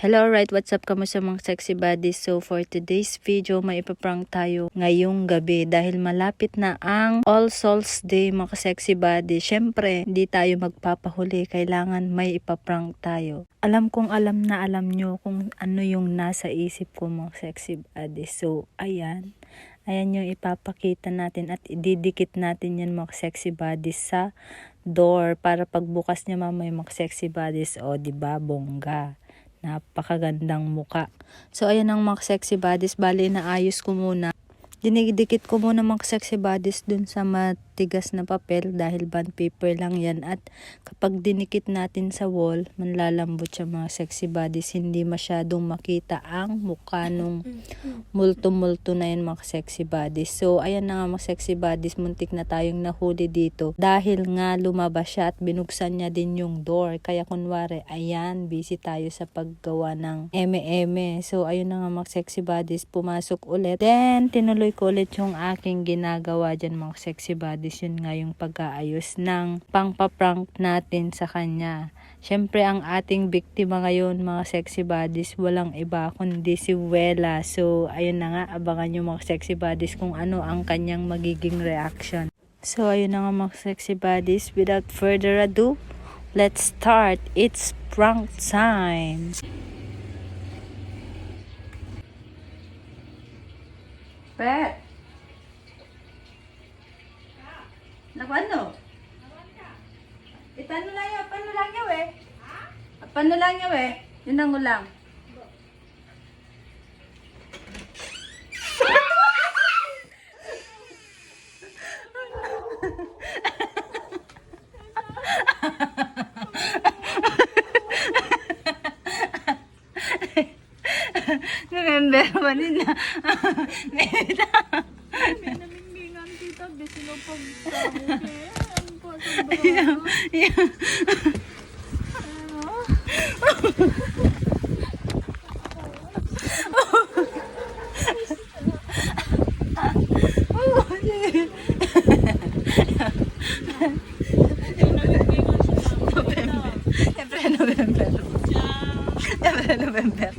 Hello, right, what's up, kamusta mga sexy buddies? So for today's video, may ipaprank tayo ngayong gabi dahil malapit na ang All Souls Day mga sexy buddies. Syempre, hindi tayo magpapahuli, kailangan may ipaprank tayo. Alam kong alam na alam nyo kung ano yung nasa isip ko mga sexy buddies. So ayan yung ipapakita natin at ididikit natin yan mga sexy buddies sa door para pagbukas niya mamaya mga sexy buddies, o diba bongga. Napakagandang muka. So ayan ang mga sexy buddies, bali naayos ko muna. Dinidikit ko muna mga sexy buddies dun sa matigas na papel dahil bond paper lang yan, at kapag dinikit natin sa wall, manlalambot siya mga sexy buddies, hindi masyadong makita ang mukha nung multo-multo na yun mga sexy buddies. So ayan na nga mga sexy buddies, muntik na tayong nahuli dito dahil nga lumabas siya at binuksan niya din yung door, kaya kunwari ayan, busy tayo sa paggawa ng eme-eme. So ayun na nga mga sexy buddies, pumasok ulit, then tinuloy ko ulit yung aking ginagawa dyan mga sexy buddies. Yun nga yung pag-aayos ng pangpaprank natin sa kanya. Syempre ang ating biktima ngayon mga sexy buddies, walang iba kundi si Wella. So ayun na nga, abangan nyo mga sexy buddies kung ano ang kanyang magiging reaction. So ayun na nga mga sexy buddies, without further ado, let's start. It's prank time. Pet. Ano? Itano lang yun, paano lang yun eh? Paano lang yun eh? Yun ang ulang. Remember mo nila. May namimingan kita, besi na pagkamu. Ano po, November.